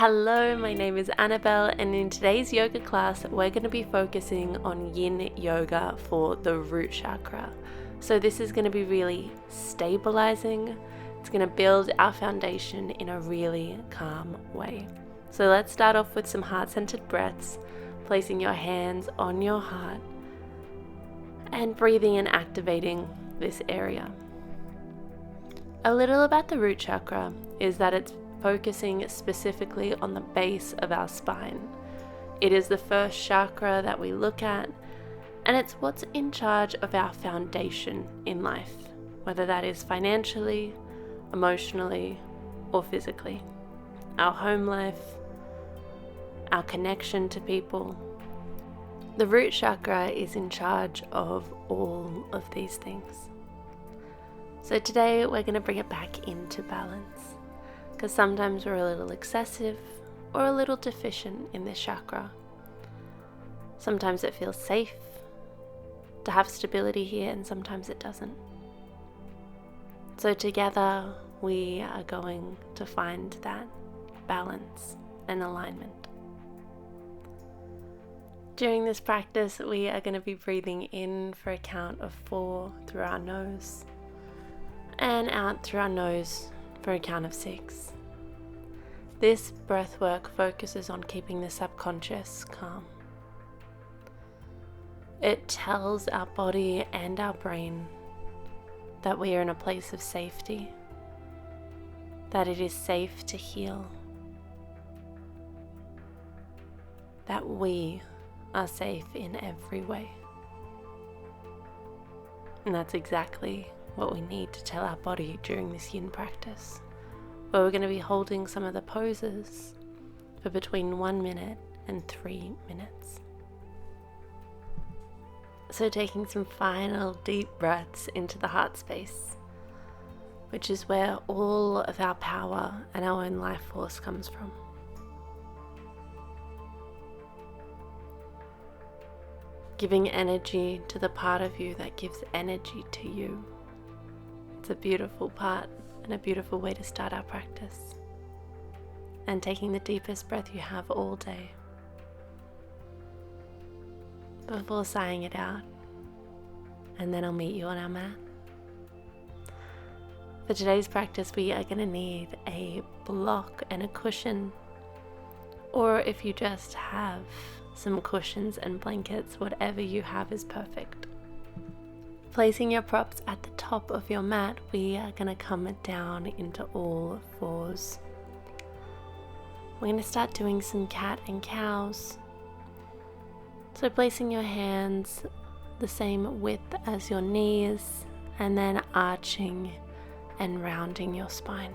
Hello, my name is Annabelle, and in today's yoga class we're going to be focusing on yin yoga for the root chakra. So this is going to be really stabilizing. It's going to build our foundation in a really calm way. So let's start off with some heart-centered breaths, placing your hands on your heart and breathing and activating this area. A little about the root chakra is that it's focusing specifically on the base of our spine. It is the first chakra that we look at, and it's what's in charge of our foundation in life, whether that is financially, emotionally, or physically. Our home life, our connection to people. The root chakra is in charge of all of these things. So today we're going to bring it back into balance, because sometimes we're a little excessive or a little deficient in this chakra. Sometimes it feels safe to have stability here, and sometimes it doesn't. So together we are going to find that balance and alignment. During this practice, we are going to be breathing in for a count of 4 through our nose and out through our nose for a count of 6. This breath work focuses on keeping the subconscious calm. It tells our body and our brain that we are in a place of safety, that it is safe to heal, that we are safe in every way. And that's exactly what we need to tell our body during this yin practice, where we're going to be holding some of the poses for between 1 minute and 3 minutes. So taking some final deep breaths into the heart space, which is where all of our power and our own life force comes from. Giving energy to the part of you that gives energy to you. It's a beautiful part and a beautiful way to start our practice. And taking the deepest breath you have all day before sighing it out. And then I'll meet you on our mat. For today's practice, we are going to need a block and a cushion, or if you just have some cushions and blankets, whatever you have is perfect. Placing your props at the top of your mat, we are going to come down into all fours. We're going to start doing some cat and cows. So placing your hands the same width as your knees, and then arching and rounding your spine.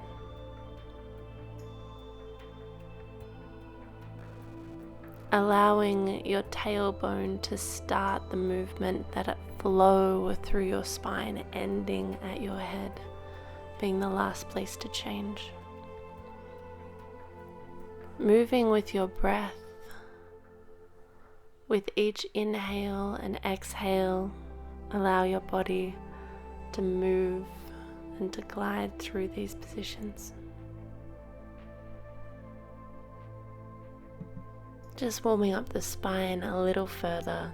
Allowing your tailbone to start the movement, that it flow through your spine, ending at your head, being the last place to change. Moving with your breath. With each inhale and exhale, allow your body to move and to glide through these positions. Just warming up the spine a little further.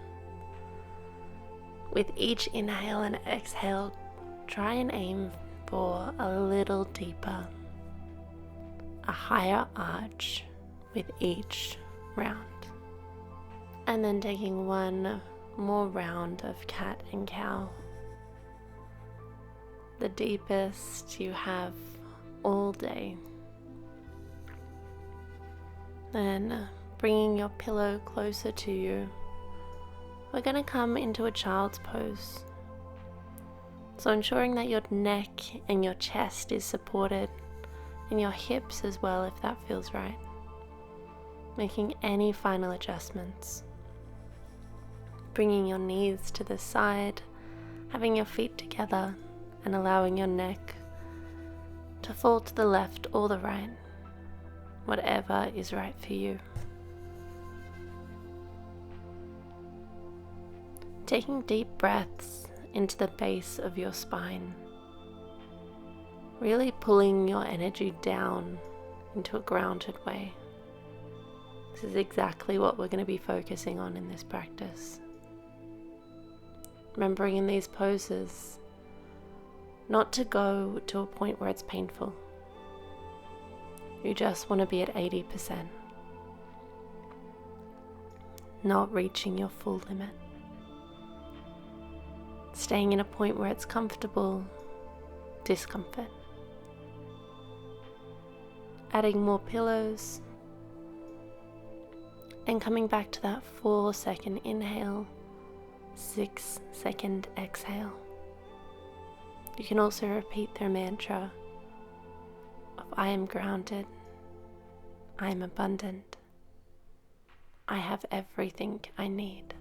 With each inhale and exhale, try and aim for a little deeper, a higher arch with each round. And then taking one more round of cat and cow, the deepest you have all day. Then bringing your pillow closer to you, we're going to come into a child's pose. So ensuring that your neck and your chest is supported, and your hips as well if that feels right. Making any final adjustments. Bringing your knees to the side, having your feet together, and allowing your neck to fall to the left or the right, whatever is right for you. Taking deep breaths into the base of your spine, really pulling your energy down into a grounded way. This is exactly what we're going to be focusing on in this practice. Remembering in these poses not to go to a point where it's painful. You just want to be at 80%, not reaching your full limit. Staying in a point where it's comfortable, discomfort. Adding more pillows and coming back to that 4-second inhale, 6-second exhale. You can also repeat their mantra of I am grounded, I am abundant, I have everything I need.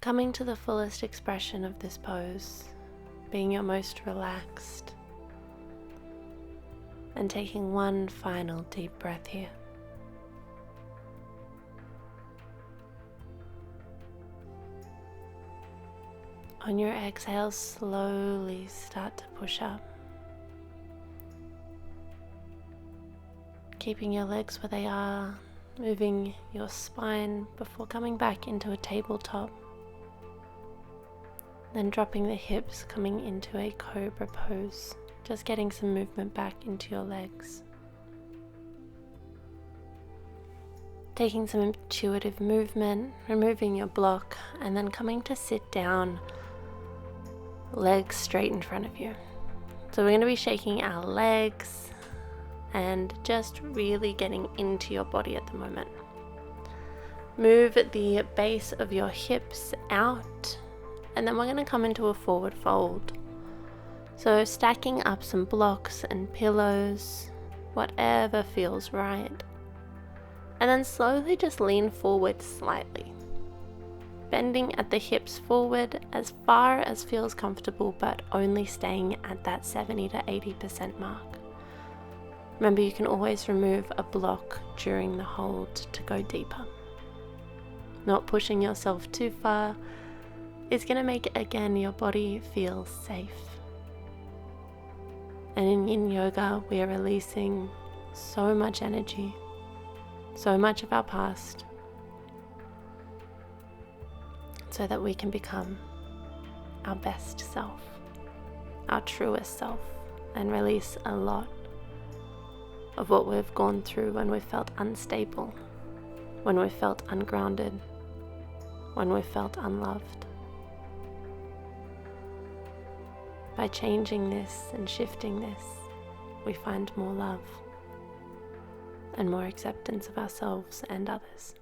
Coming to the fullest expression of this pose, being your most relaxed, and taking one final deep breath here. On your exhale, slowly start to push up, keeping your legs where they are, moving your spine before coming back into a tabletop. Then dropping the hips, coming into a cobra pose, just getting some movement back into your legs. Taking some intuitive movement, removing your block, and then coming to sit down, legs straight in front of you. So we're going to be shaking our legs and just really getting into your body at the moment. Move the base of your hips out. And then we're going to come into a forward fold. So stacking up some blocks and pillows, whatever feels right. And then slowly just lean forward slightly. Bending at the hips forward as far as feels comfortable, but only staying at that 70 to 80% mark. Remember, you can always remove a block during the hold to go deeper. Not pushing yourself too far is going to make, again, your body feel safe. And in yin yoga, we are releasing so much energy, so much of our past, so that we can become our best self, our truest self, and release a lot of what we've gone through when we felt unstable, when we felt ungrounded, when we felt unloved. By changing this and shifting this, we find more love and more acceptance of ourselves and others.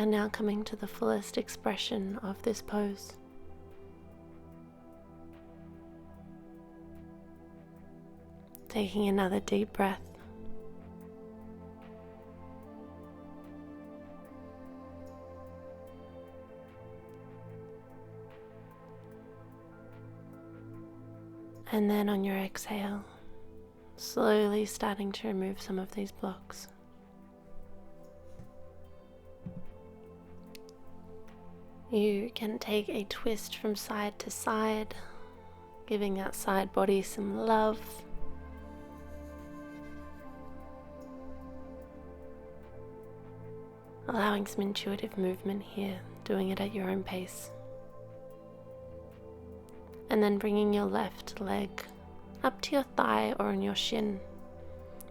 And now coming to the fullest expression of this pose. Taking another deep breath. And then on your exhale, slowly starting to remove some of these blocks. You can take a twist from side to side, giving that side body some love. Allowing some intuitive movement here, doing it at your own pace. And then bringing your left leg up to your thigh or on your shin.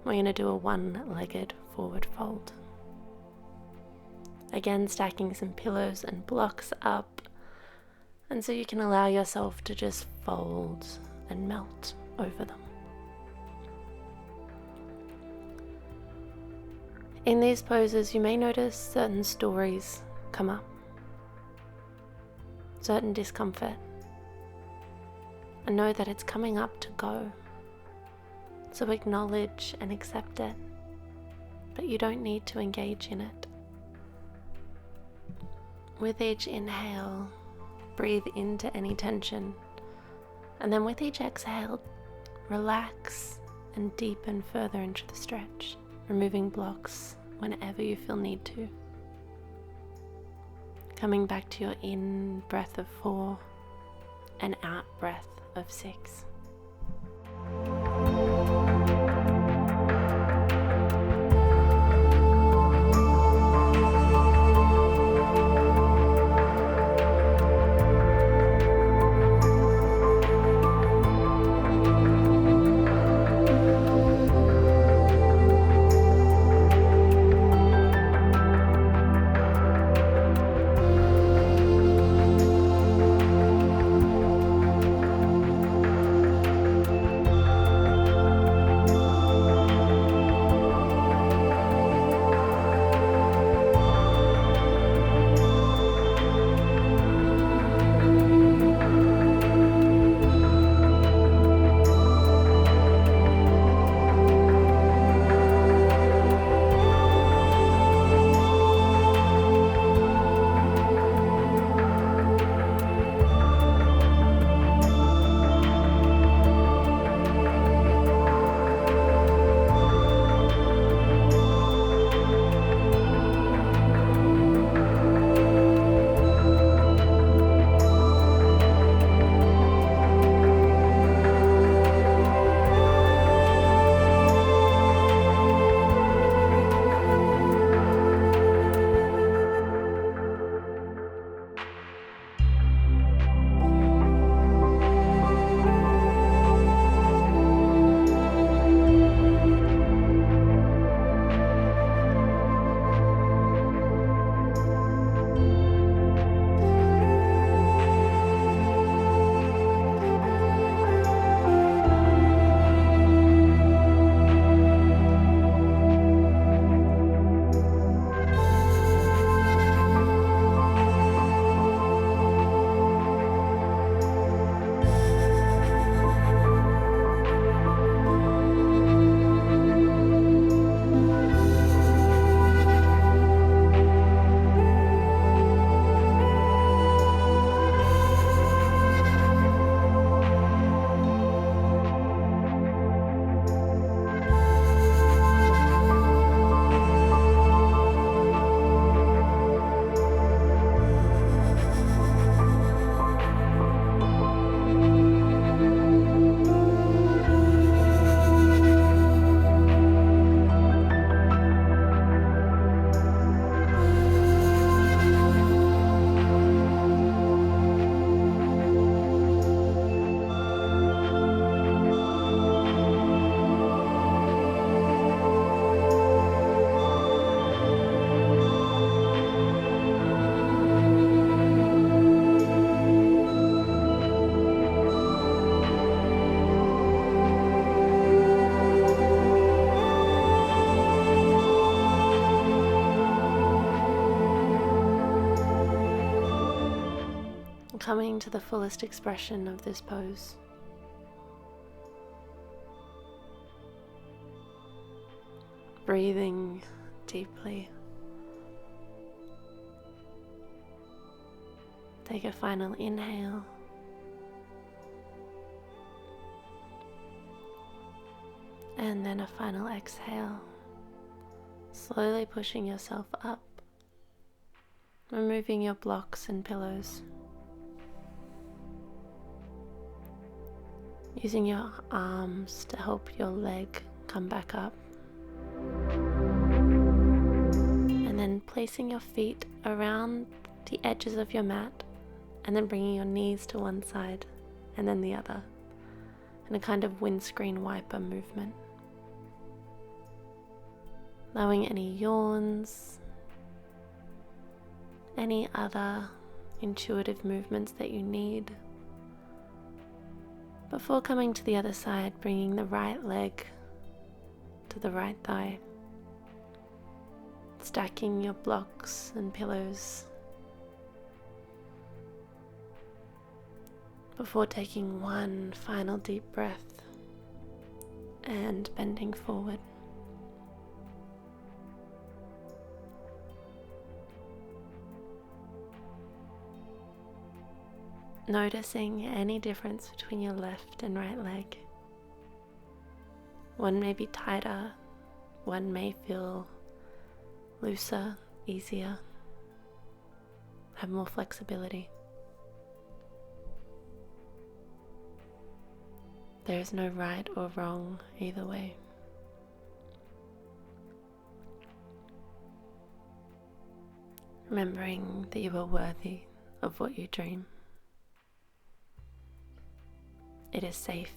We're going to do a one-legged forward fold. Again, stacking some pillows and blocks up, and so you can allow yourself to just fold and melt over them. In these poses, you may notice certain stories come up, certain discomfort, and know that it's coming up to go. So acknowledge and accept it, but you don't need to engage in it. With each inhale, breathe into any tension, and then with each exhale, relax and deepen further into the stretch, removing blocks whenever you feel need to. Coming back to your in breath of 4 and out breath of 6. coming to the fullest expression of this pose. Breathing deeply. Take a final inhale. And then a final exhale. Slowly pushing yourself up. Removing your blocks and pillows. Using your arms to help your leg come back up. And then placing your feet around the edges of your mat, and then bringing your knees to one side and then the other in a kind of windscreen wiper movement. Allowing any yawns, any other intuitive movements that you need. Before coming to the other side, bringing the right leg to the right thigh. Stacking your blocks and pillows. Before taking one final deep breath and bending forward. Noticing any difference between your left and right leg. One may be tighter, one may feel looser, easier, have more flexibility. There is no right or wrong either way. Remembering that you are worthy of what you dream. It is safe.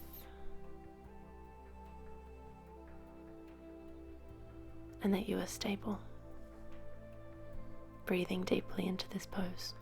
And that you are stable. Breathing deeply into this pose.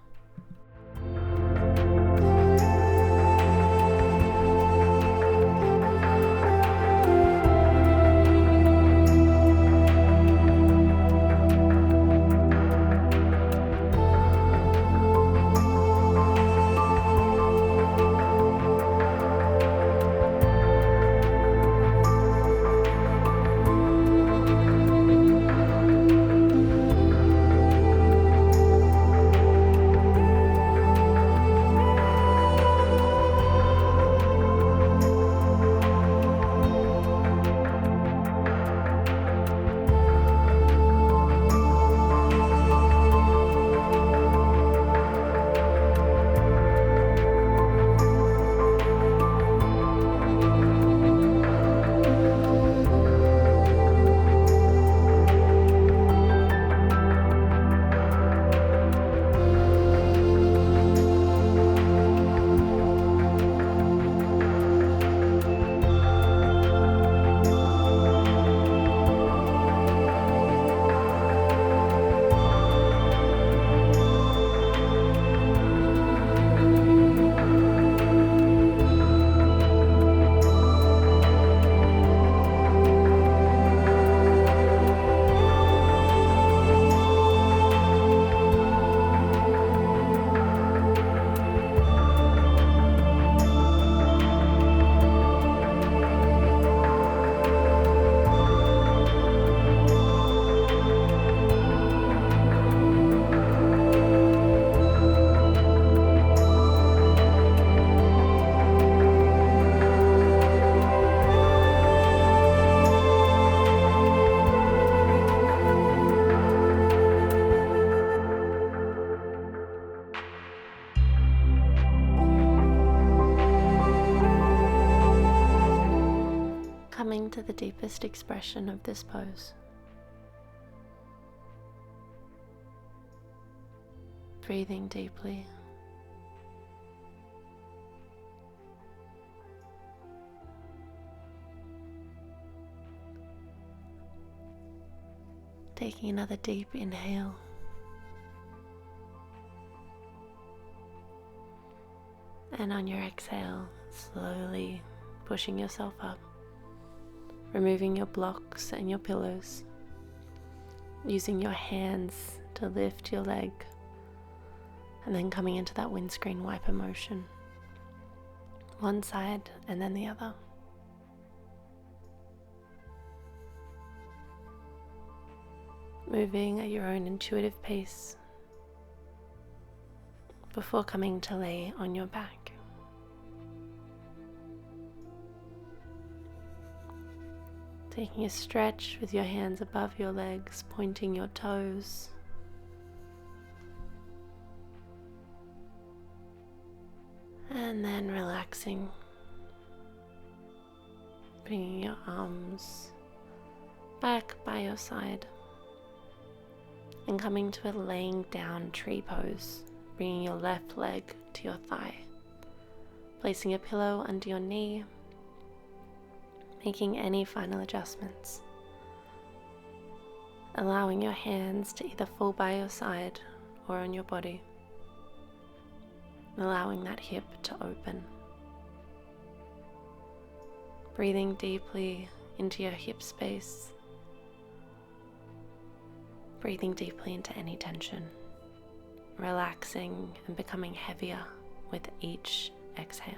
Coming to the deepest expression of this pose. Breathing deeply. Taking another deep inhale. And on your exhale, slowly pushing yourself up. Removing your blocks and your pillows. Using your hands to lift your leg And then coming into that windscreen wiper motion. One side and then the other. Moving at your own intuitive pace before coming to lay on your back. Taking a stretch with your hands above your legs, pointing your toes. And then relaxing, bringing your arms back by your side and coming to a laying down tree pose, bringing your left leg to your thigh, placing a pillow under your knee, making any final adjustments, allowing your hands to either fall by your side or on your body. Allowing that hip to open. Breathing deeply into your hip space. Breathing deeply into any tension. Relaxing and becoming heavier with each exhale.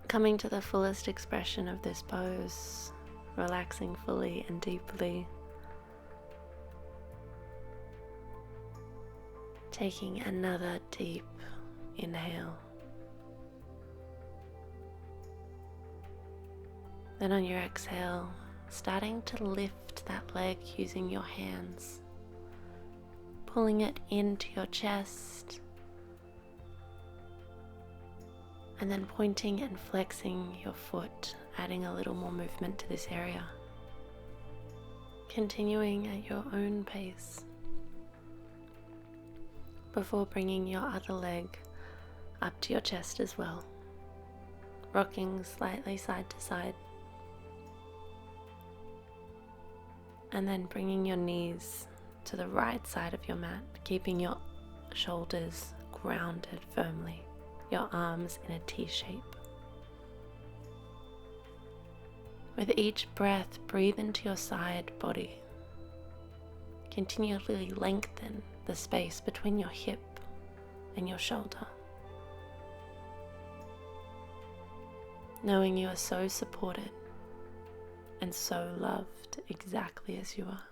Coming to the fullest expression of this pose, relaxing fully and deeply. Taking another deep inhale. Then on your exhale, starting to lift that leg using your hands, pulling it into your chest, and then pointing and flexing your foot, adding a little more movement to this area. Continuing at your own pace before bringing your other leg up to your chest as well, rocking slightly side to side, and then bringing your knees to the right side of your mat, keeping your shoulders grounded firmly, your arms in a T shape. With each breath, breathe into your side body. Continually lengthen the space between your hip and your shoulder, knowing you are so supported and so loved exactly as you are.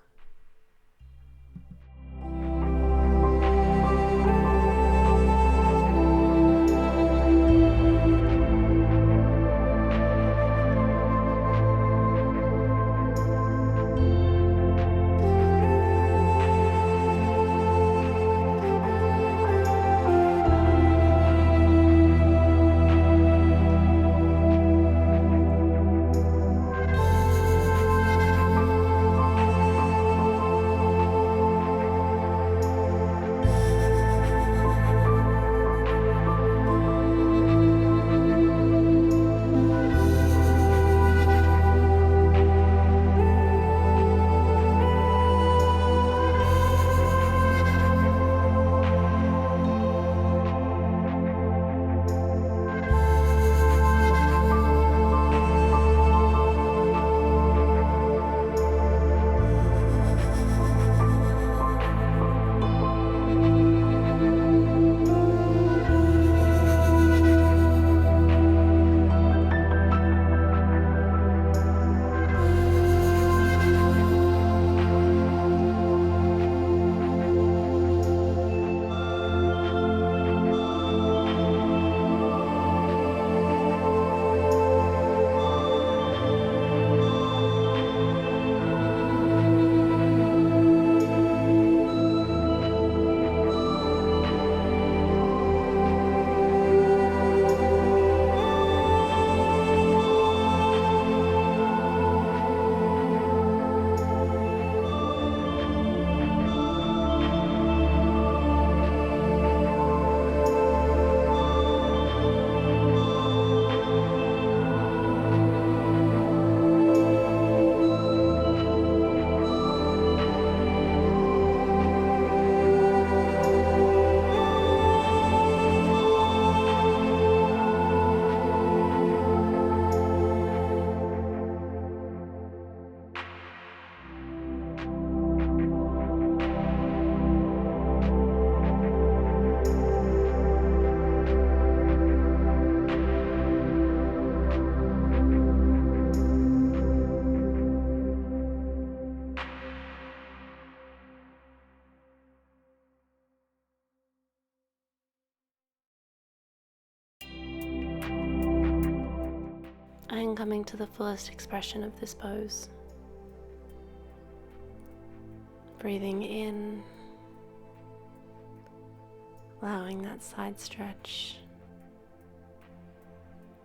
And coming to the fullest expression of this pose. Breathing in, allowing that side stretch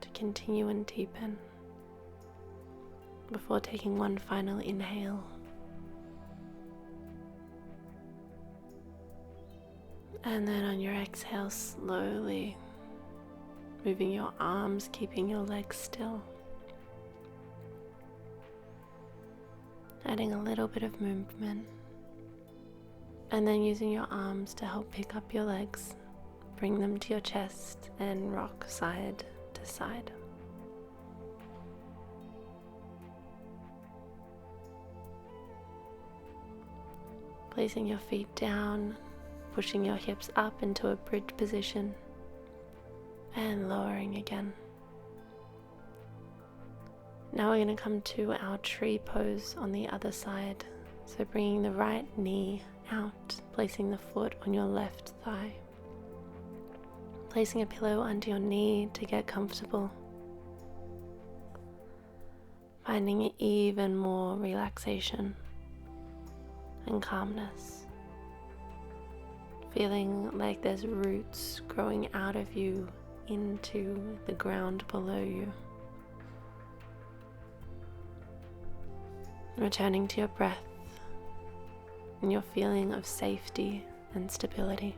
to continue and deepen before taking one final inhale. And then on your exhale, slowly moving your arms, keeping your legs still. Adding a little bit of movement. And then using your arms to help pick up your legs, bring them to your chest and rock side to side. Placing your feet down, pushing your hips up into a bridge position and lowering again. Now we're going to come to our tree pose on the other side. So bringing the right knee out, placing the foot on your left thigh. Placing a pillow under your knee to get comfortable. Finding even more relaxation and calmness. Feeling like there's roots growing out of you into the ground below you. Returning to your breath and your feeling of safety and stability.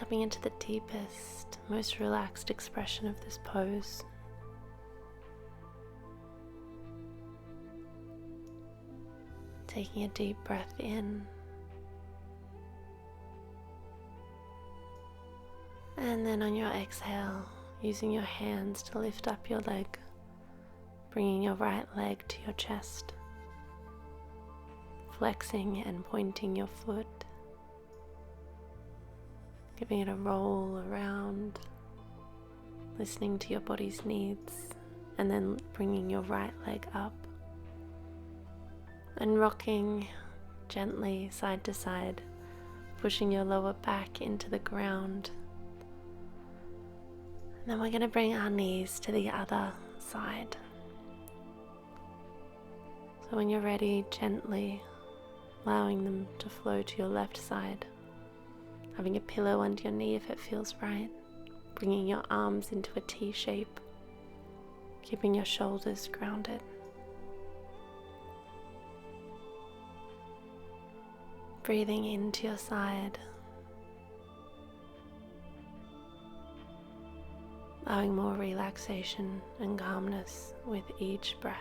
coming into the deepest, most relaxed expression of this pose. Taking a deep breath in, and then on your exhale, using your hands to lift up your leg, bringing your right leg to your chest, flexing and pointing your foot, giving it a roll around, listening to your body's needs, and then bringing your right leg up and rocking gently side to side, pushing your lower back into the ground. And then we're going to bring our knees to the other side. So when you're ready, gently allowing them to flow to your left side, having a pillow under your knee if it feels right, bringing your arms into a T shape, keeping your shoulders grounded. Breathing into your side, allowing more relaxation and calmness with each breath.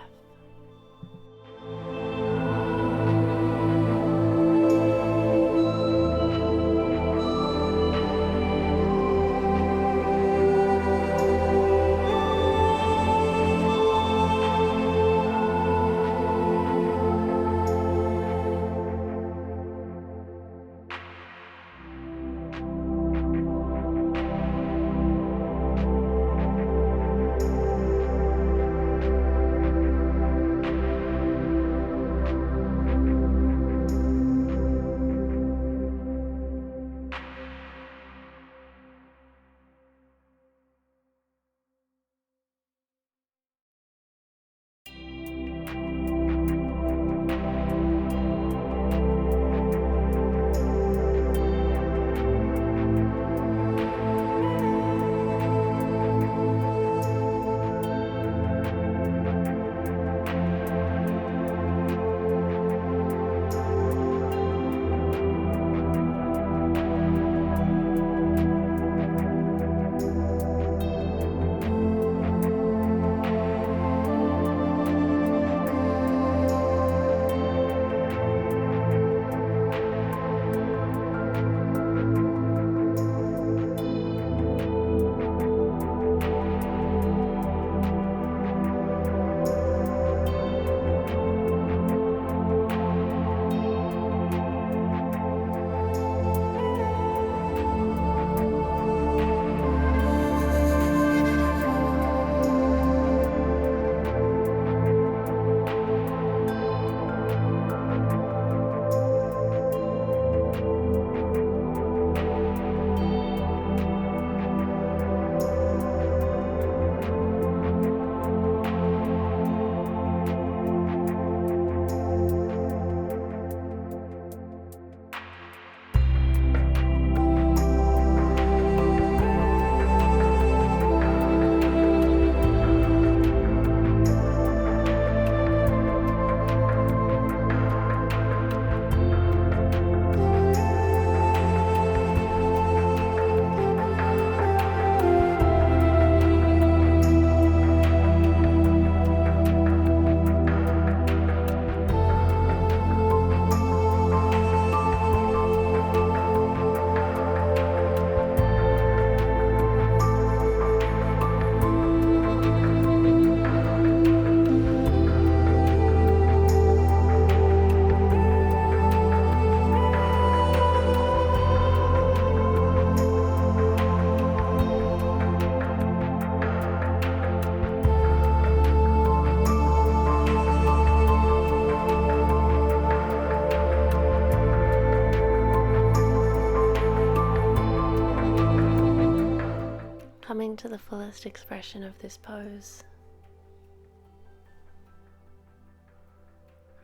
Coming to the fullest expression of this pose,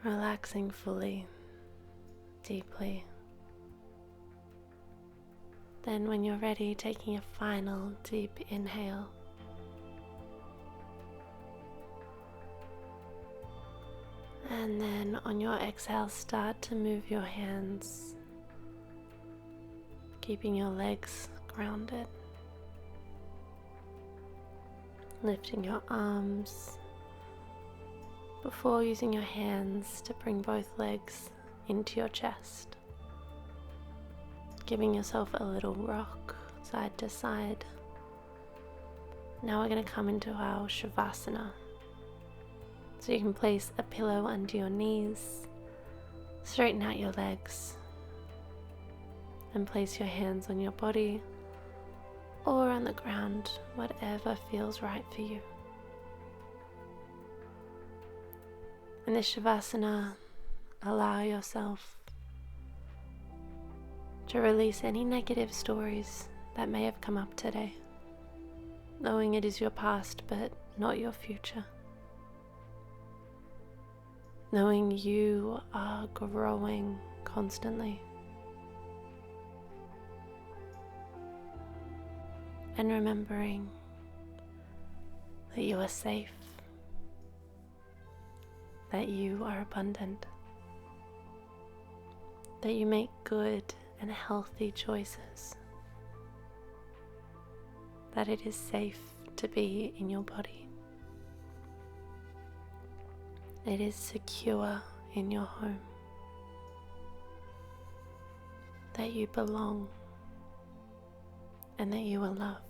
relaxing fully, deeply. Then when you're ready, taking a final deep inhale. And then on your exhale, start to move your hands, keeping your legs grounded. Lifting your arms before using your hands to bring both legs into your chest. Giving yourself a little rock side to side. Now we're going to come into our Savasana. So you can place a pillow under your knees, straighten out your legs, and place your hands on your body or on the ground, whatever feels right for you. In this Savasana, allow yourself to release any negative stories that may have come up today, knowing it is your past but not your future. Knowing you are growing constantly. And remembering that you are safe, that you are abundant, that you make good and healthy choices, that it is safe to be in your body. It is secure in your home, that you belong and that you are loved.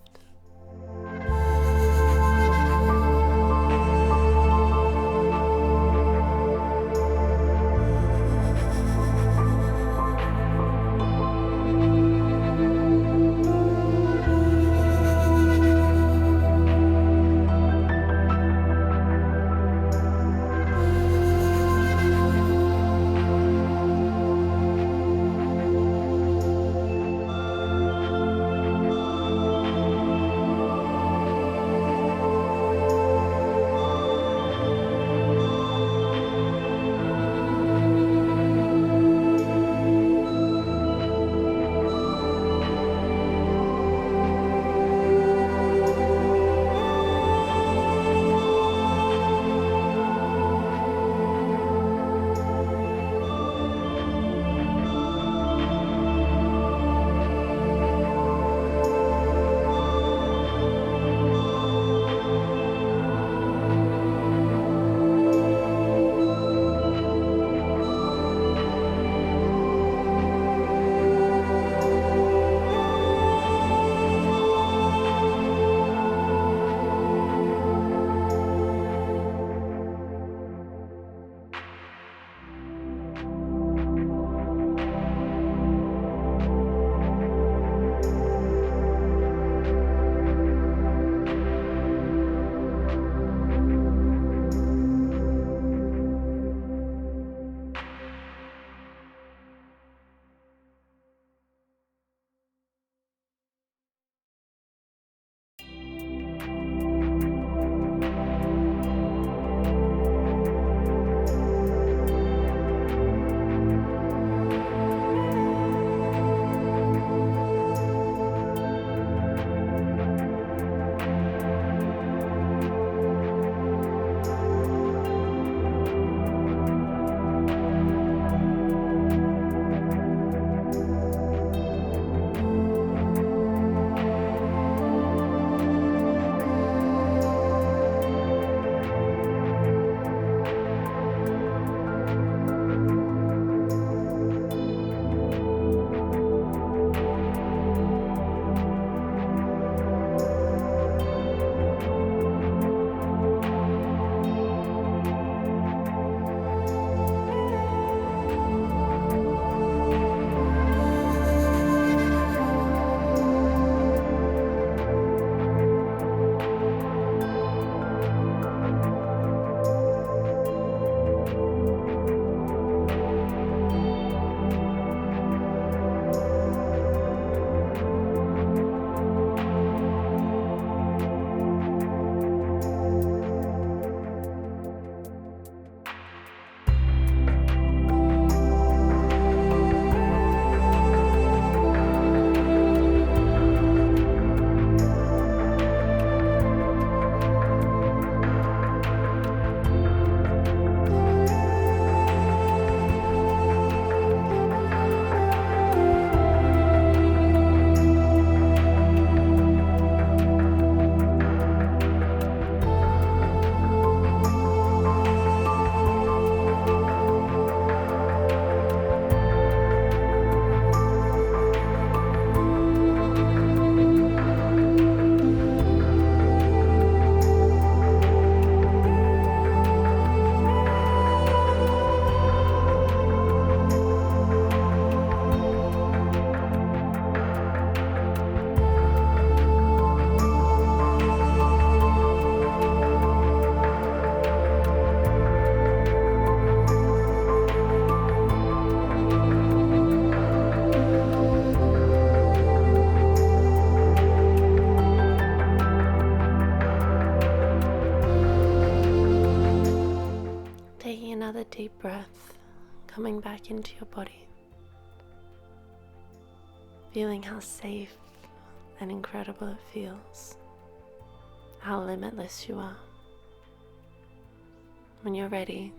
deep breath, coming back into your body, feeling how safe and incredible it feels, how limitless you are. When you're ready,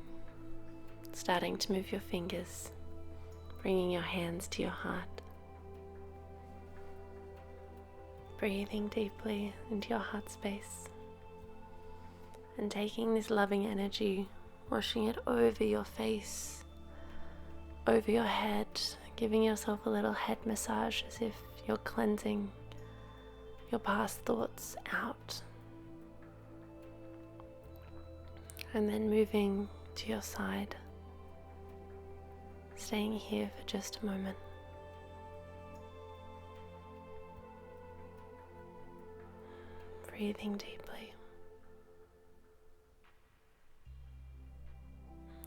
starting to move your fingers, bringing your hands to your heart, breathing deeply into your heart space, and taking this loving energy, washing it over your face, over your head, giving yourself a little head massage as if you're cleansing your past thoughts out. And then moving to your side, staying here for just a moment. Breathing deeply.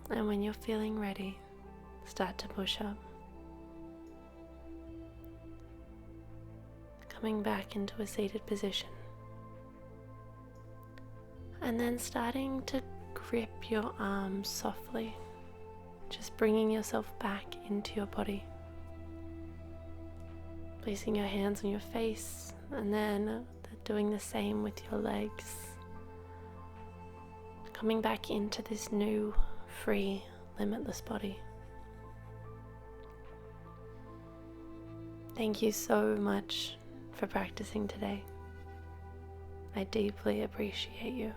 And when you're feeling ready, start to push up. Coming back into a seated position. And then starting to grip your arms softly, just bringing yourself back into your body. Placing your hands on your face and then doing the same with your legs. Coming back into this new, free, limitless body. Thank you so much for practicing today. I deeply appreciate you.